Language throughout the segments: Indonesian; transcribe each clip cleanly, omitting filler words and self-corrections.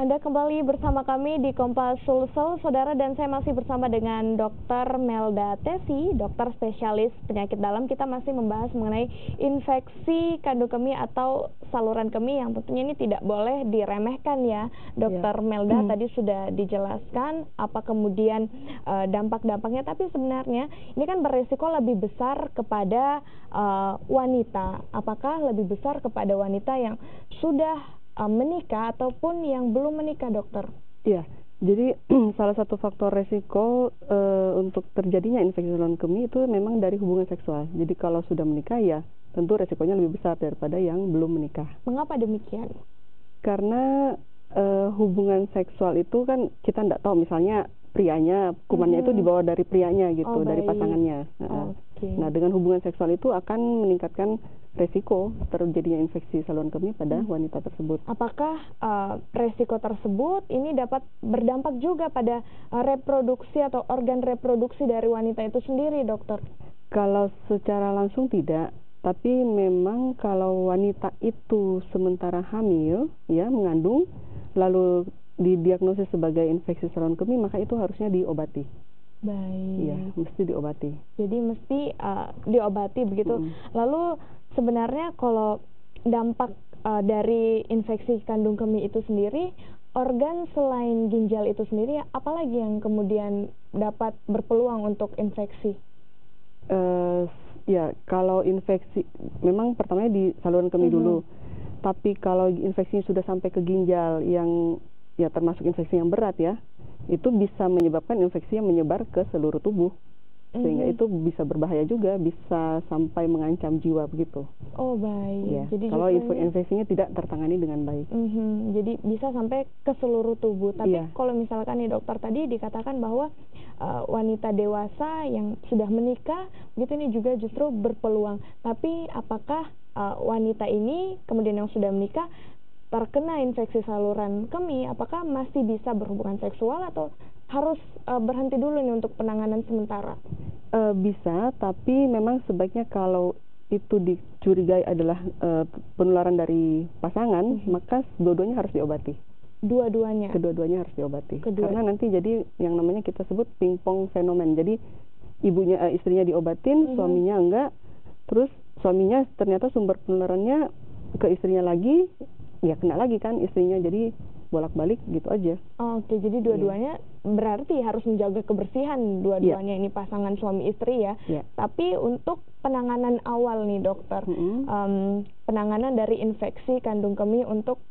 Anda kembali bersama kami di Kompas Sulsel, saudara, dan saya masih bersama dengan Dr. Melda Tesi, dokter spesialis penyakit dalam. Kita masih membahas mengenai infeksi kandung kemih atau saluran kemih yang tentunya ini tidak boleh diremehkan ya, Dr. Melda. Tadi sudah dijelaskan apa kemudian dampak-dampaknya, tapi sebenarnya ini kan beresiko lebih besar kepada wanita. Apakah lebih besar kepada wanita yang sudah menikah ataupun yang belum menikah, dokter? Iya, jadi salah satu faktor resiko untuk terjadinya infeksi saluran kemih itu memang dari hubungan seksual. Jadi kalau sudah menikah ya tentu resikonya lebih besar daripada yang belum menikah. Mengapa demikian? Karena hubungan seksual itu kan kita tidak tahu, misalnya prianya kumannya itu dibawa dari prianya gitu, dari pasangannya. Nah, dengan hubungan seksual itu akan meningkatkan resiko terjadinya infeksi saluran kemih pada wanita tersebut. Apakah resiko tersebut ini dapat berdampak juga pada reproduksi atau organ reproduksi dari wanita itu sendiri, dokter? Kalau secara langsung tidak, tapi memang kalau wanita itu sementara hamil, ya mengandung, lalu didiagnosis sebagai infeksi saluran kemih, maka itu harusnya diobati. Baik. Iya, mesti diobati. Jadi mesti diobati begitu. Lalu sebenarnya kalau dampak dari infeksi kandung kemih itu sendiri, organ selain ginjal itu sendiri, apalagi yang kemudian dapat berpeluang untuk infeksi? Ya, kalau infeksi memang pertamanya di saluran kemih dulu. Tapi kalau infeksinya sudah sampai ke ginjal yang ya termasuk infeksi yang berat ya, itu bisa menyebabkan infeksi yang menyebar ke seluruh tubuh. Sehingga itu bisa berbahaya juga, bisa sampai mengancam jiwa begitu. Oh, baik. Ya, jadi kalau infeksinya tidak tertangani dengan baik. Jadi bisa sampai ke seluruh tubuh. Tapi kalau misalkan nih dokter tadi dikatakan bahwa wanita dewasa yang sudah menikah, begitu ini juga justru berpeluang. Tapi apakah wanita ini kemudian yang sudah menikah terkena infeksi saluran kemih, apakah masih bisa berhubungan seksual atau harus berhenti dulu nih untuk penanganan sementara? Bisa, tapi memang sebaiknya kalau itu dicurigai adalah penularan dari pasangan, maka dua-duanya harus diobati. Dua-duanya? Kedua-duanya harus diobati. Karena nanti jadi yang namanya kita sebut pingpong fenomen. Jadi istrinya diobatin, suaminya enggak, terus suaminya ternyata sumber penularannya ke istrinya lagi, ya kena lagi kan istrinya, jadi bolak-balik gitu aja. Oke, jadi dua-duanya berarti harus menjaga kebersihan dua-duanya ini pasangan suami istri ya. Tapi untuk penanganan awal nih dokter, penanganan dari infeksi kandung kemih untuk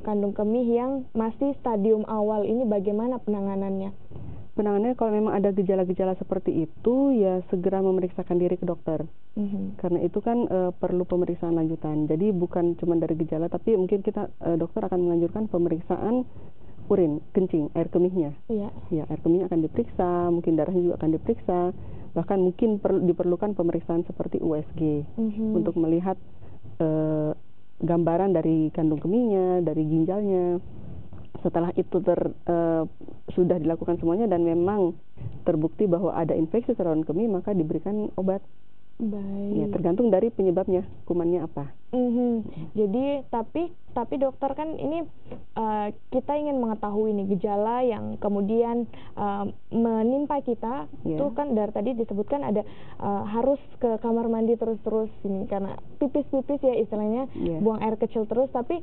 kandung kemih yang masih stadium awal ini bagaimana penanganannya? Penanganannya kalau memang ada gejala-gejala seperti itu ya segera memeriksakan diri ke dokter. Karena itu kan perlu pemeriksaan lanjutan. Jadi bukan cuma dari gejala, tapi mungkin kita dokter akan menganjurkan pemeriksaan urin, kencing, air kemihnya. Ya, air kemihnya akan diperiksa, mungkin darahnya juga akan diperiksa. Bahkan mungkin diperlukan pemeriksaan seperti USG untuk melihat gambaran dari kandung kemihnya, dari ginjalnya. Setelah itu sudah dilakukan semuanya dan memang terbukti bahwa ada infeksi saluran kemih, maka diberikan obat. Baik. Ya, tergantung dari penyebabnya, kumannya apa. Jadi tapi dokter kan ini kita ingin mengetahui nih gejala yang kemudian menimpa kita itu kan dari tadi disebutkan ada harus ke kamar mandi terus-terus ini karena pipis-pipis ya istilahnya, buang air kecil terus, tapi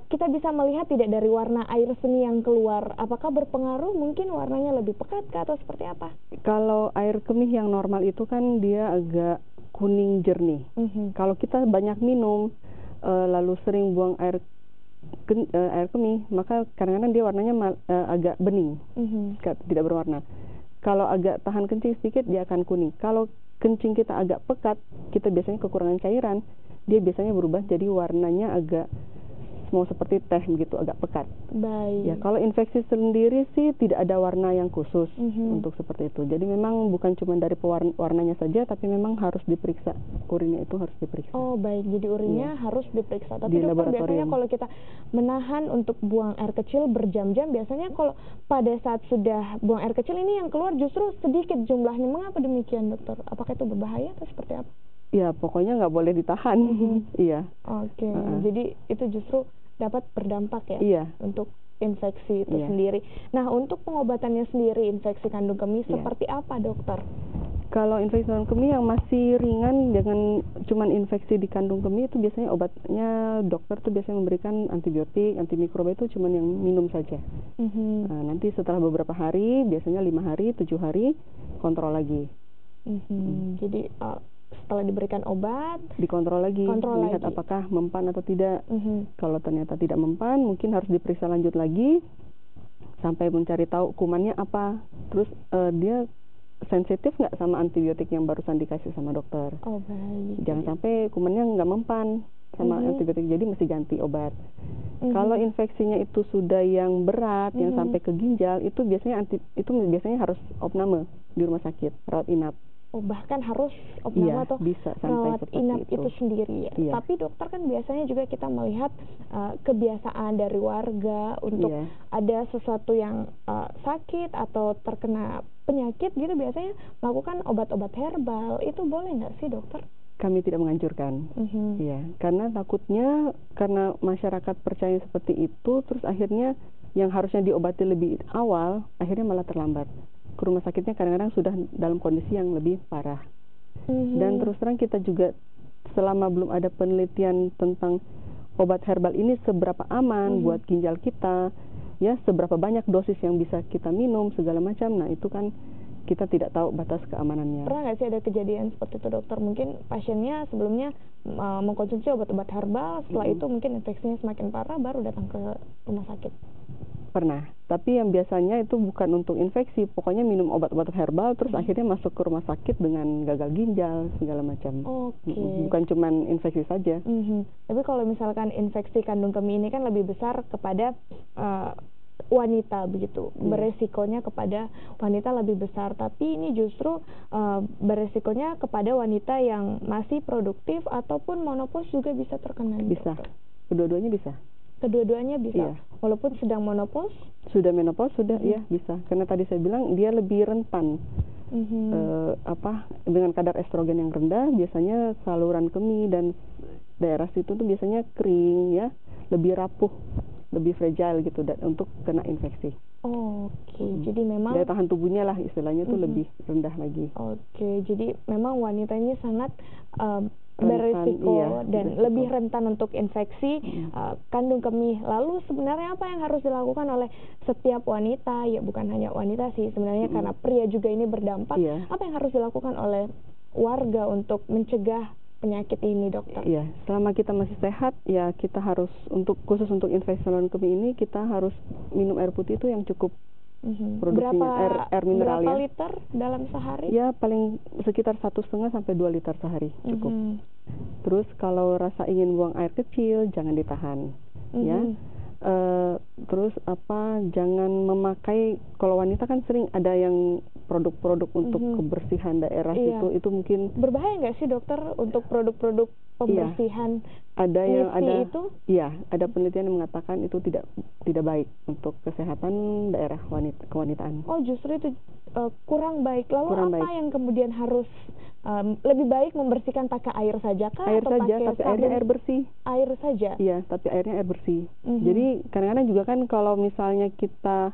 kita bisa melihat tidak dari warna air seni yang keluar, apakah berpengaruh mungkin warnanya lebih pekat kah atau seperti apa? Kalau air kemih yang normal itu kan dia agak kuning jernih. Kalau kita banyak minum lalu sering buang air kemih, maka kadang-kadang dia warnanya agak bening, tidak berwarna. Kalau agak tahan kencing sedikit dia akan kuning. Kalau kencing kita agak pekat, kita biasanya kekurangan cairan, dia biasanya berubah jadi warnanya agak mau seperti teh gitu, agak pekat. Baik. Ya, kalau infeksi sendiri sih tidak ada warna yang khusus untuk seperti itu. Jadi memang bukan cuma dari warnanya saja, tapi memang harus diperiksa, urinnya itu harus diperiksa. Oh baik, jadi urinnya harus diperiksa. Tapi dokter, biasanya kalau kita menahan untuk buang air kecil berjam-jam, biasanya kalau pada saat sudah buang air kecil ini yang keluar justru sedikit jumlahnya. Mengapa demikian, dokter? Apakah itu berbahaya atau seperti apa? Ya, pokoknya nggak boleh ditahan. Iya. Oke. Jadi itu justru dapat berdampak ya? Iya. Untuk infeksi itu sendiri. Nah, untuk pengobatannya sendiri infeksi kandung kemih seperti apa, dokter? Kalau infeksi kandung kemih yang masih ringan dengan cuman infeksi di kandung kemih itu biasanya obatnya dokter tuh biasanya memberikan antibiotik, antimikroba itu cuman yang minum saja. Nah, nanti setelah beberapa hari, biasanya 5 hari, 7 hari, kontrol lagi. Jadi setelah diberikan obat, dikontrol lagi, lihat apakah mempan atau tidak. Kalau ternyata tidak mempan, mungkin harus diperiksa lanjut lagi sampai mencari tahu kumannya apa. Terus dia sensitif nggak sama antibiotik yang barusan dikasih sama dokter. Oh, baik. Jangan sampai kumannya nggak mempan sama antibiotik, jadi mesti ganti obat. Kalau infeksinya itu sudah yang berat, yang sampai ke ginjal, itu biasanya harus opname di rumah sakit, rawat inap. Oh, bahkan harus opname atau bisa sampai rawat inap itu sendiri ya. Tapi dokter kan biasanya juga kita melihat kebiasaan dari warga untuk ada sesuatu yang sakit atau terkena penyakit gitu biasanya melakukan obat-obat herbal. Itu boleh nggak sih, dokter? Kami tidak menganjurkan, karena takutnya karena masyarakat percaya seperti itu, terus akhirnya yang harusnya diobati lebih awal, akhirnya malah terlambat. Ke rumah sakitnya kadang-kadang sudah dalam kondisi yang lebih parah. Dan terus terang kita juga selama belum ada penelitian tentang obat herbal ini seberapa aman buat ginjal kita, ya seberapa banyak dosis yang bisa kita minum segala macam. Nah itu kan kita tidak tahu batas keamanannya. Pernah nggak sih ada kejadian seperti itu, dokter? Mungkin pasiennya sebelumnya mengkonsumsi obat-obat herbal, setelah itu mungkin infeksinya semakin parah, baru datang ke rumah sakit. Pernah, tapi yang biasanya itu bukan untuk infeksi, pokoknya minum obat-obat herbal, terus akhirnya masuk ke rumah sakit dengan gagal ginjal segala macam. Bukan cuman infeksi saja. Tapi kalau misalkan infeksi kandung kemih ini kan lebih besar kepada wanita begitu, beresikonya kepada wanita lebih besar, tapi ini justru beresikonya kepada wanita yang masih produktif ataupun menopause juga bisa terkena. Bisa, kedua-duanya bisa. Kedua-duanya bisa, walaupun sedang menopause? Sudah menopause, sudah bisa, karena tadi saya bilang dia lebih rentan dengan kadar estrogen yang rendah, biasanya saluran kemih dan daerah situ tuh biasanya kering ya, lebih rapuh, lebih fragile gitu untuk kena infeksi. Jadi memang daya tahan tubuhnya lah istilahnya tuh lebih rendah lagi. Jadi memang wanita ini sangat berisiko dan lebih rentan untuk infeksi kandung kemih. Lalu sebenarnya apa yang harus dilakukan oleh setiap wanita? Ya bukan hanya wanita sih sebenarnya, karena pria juga ini berdampak. Apa yang harus dilakukan oleh warga untuk mencegah penyakit ini, dokter? Selama kita masih sehat, ya kita harus khusus untuk infeksi saluran kemih ini kita harus minum air putih itu yang cukup. Produksinya air mineral berapa liter dalam sehari? Ya paling sekitar 1,5 sampai 2 liter sehari cukup. Terus kalau rasa ingin buang air kecil jangan ditahan, ya. Terus jangan memakai, kalau wanita kan sering ada yang produk-produk untuk kebersihan daerah itu mungkin berbahaya nggak sih, dokter, untuk produk-produk pembersihan? Ada yang itu? Ada penelitian yang mengatakan itu tidak baik untuk kesehatan daerah kewanitaan. Justru itu kurang baik. Lalu yang kemudian harus lebih baik membersihkan pakai air saja kah? Air atau saja, pakai tapi airnya air bersih. Air saja? Iya, tapi airnya air bersih. Jadi kadang-kadang juga kan kalau misalnya kita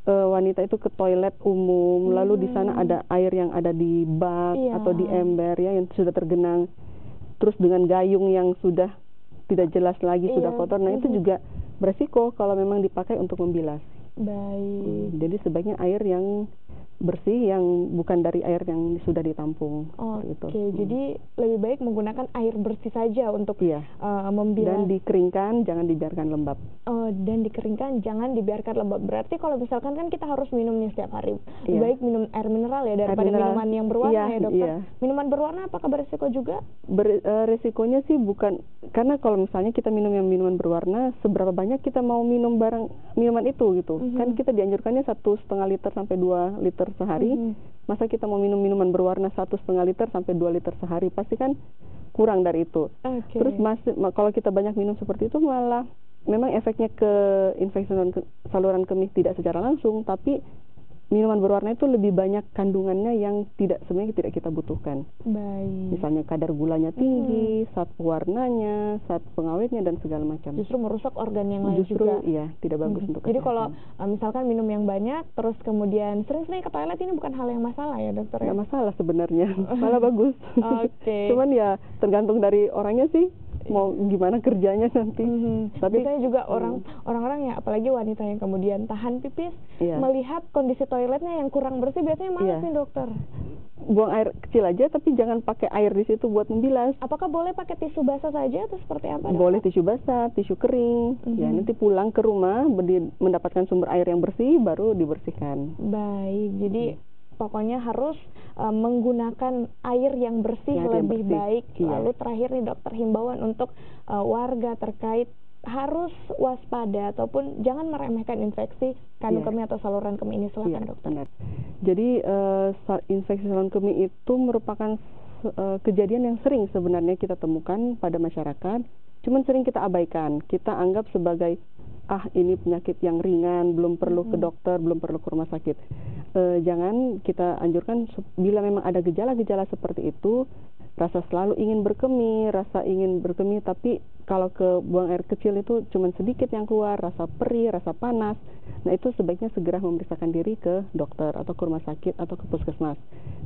wanita itu ke toilet umum, lalu di sana ada air yang ada di bak atau di ember ya yang sudah tergenang, terus dengan gayung yang sudah tidak jelas lagi, sudah kotor. Nah itu juga beresiko kalau memang dipakai untuk membilas. Baik. Jadi sebaiknya air yang bersih, yang bukan dari air yang sudah ditampung. Jadi lebih baik menggunakan air bersih saja untuk membilas. Dan dikeringkan, jangan dibiarkan lembab. Dan dikeringkan, jangan dibiarkan lembab. Berarti kalau misalkan kan kita harus minumnya setiap hari. Lebih baik minum air mineral ya daripada minuman yang berwarna ya, dokter. Minuman berwarna apakah beresiko juga? Resikonya sih bukan, karena kalau misalnya kita minum yang minuman berwarna, seberapa banyak kita mau minum minuman itu gitu. Kan kita dianjurkannya 1,5 liter sampai 2 liter sehari. Masa kita mau minum minuman berwarna 1,5 liter sampai 2 liter sehari, pasti kan kurang dari itu. Terus kalau kita banyak minum seperti itu malah memang efeknya ke infeksi saluran kemih tidak secara langsung, tapi minuman berwarna itu lebih banyak kandungannya yang sebenarnya tidak kita butuhkan. Baik. Misalnya kadar gulanya tinggi, zat pewarnanya, zat pengawetnya dan segala macam. Justru merusak organ yang lain Justru juga. iya, tidak bagus untuk Jadi kesehatan. kalau misalkan minum yang banyak terus kemudian sering-sering ke toilet, ini bukan hal yang masalah ya dokter ya? Nggak masalah sebenarnya, malah bagus. Oke. Cuman ya tergantung dari orangnya sih, mau gimana kerjanya nanti. Tapi biasanya juga orang-orang ya, apalagi wanita yang kemudian tahan pipis, melihat kondisi toiletnya yang kurang bersih, biasanya malas nih dokter. Buang air kecil aja, tapi jangan pakai air di situ buat membilas. Apakah boleh pakai tisu basah saja atau seperti apa, dokter? Boleh tisu basah, tisu kering. Ya, nanti pulang ke rumah mendapatkan sumber air yang bersih, baru dibersihkan. Baik, jadi pokoknya harus menggunakan air yang bersih lebih baik. Lalu terakhir nih dokter, himbauan untuk warga terkait harus waspada ataupun jangan meremehkan infeksi kandung kemih atau saluran kemih ini. Silakan dokter. Benar. Jadi infeksi saluran kemih itu merupakan kejadian yang sering sebenarnya kita temukan pada masyarakat, cuman sering kita abaikan. Kita anggap sebagai ini penyakit yang ringan, belum perlu ke dokter, belum perlu ke rumah sakit. Jangan, kita anjurkan bila memang ada gejala-gejala seperti itu, rasa selalu ingin berkemih, tapi kalau ke buang air kecil itu cuma sedikit yang keluar, rasa perih, rasa panas. Nah, itu sebaiknya segera memeriksakan diri ke dokter atau ke rumah sakit atau ke puskesmas,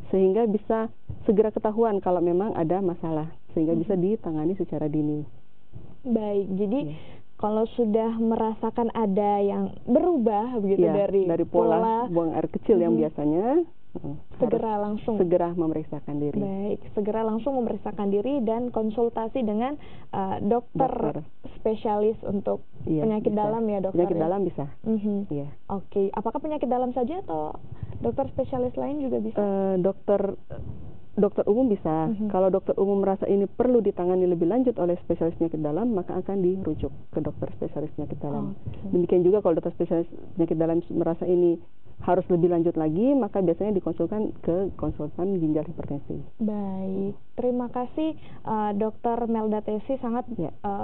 sehingga bisa segera ketahuan kalau memang ada masalah, sehingga bisa ditangani secara dini. Baik, jadi kalau sudah merasakan ada yang berubah begitu dari pola buang air kecil yang biasanya, segera memeriksakan diri. Baik, segera langsung memeriksakan diri dan konsultasi dengan dokter spesialis untuk penyakit dalam ya, dokter. Penyakit dalam bisa. Oke, apakah penyakit dalam saja atau dokter spesialis lain juga bisa? Dokter umum bisa. Kalau dokter umum merasa ini perlu ditangani lebih lanjut oleh spesialis penyakit dalam, maka akan dirujuk ke dokter spesialis penyakit dalam. Demikian juga kalau dokter spesialis penyakit dalam merasa ini harus lebih lanjut lagi, maka biasanya dikonsulkan ke konsultan ginjal hipertensi. Baik, terima kasih Dr. Melda Tesi, sangat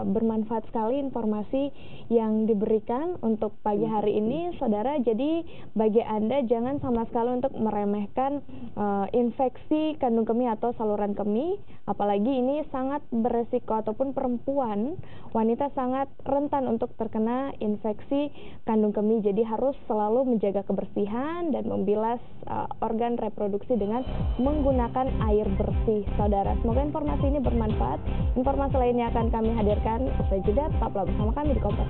bermanfaat sekali informasi yang diberikan untuk pagi hari ini, saudara. Jadi bagi Anda jangan sama sekali untuk meremehkan infeksi kandung kemih atau saluran kemih, apalagi ini sangat beresiko, ataupun perempuan, wanita sangat rentan untuk terkena infeksi kandung kemih. Jadi harus selalu menjaga kebersihan dan membilas organ reproduksi dengan menggunakan air bersih, saudara. Semoga informasi ini bermanfaat. Informasi lainnya akan kami hadirkan usai jeda. Tetaplah bersama kami di Kompas.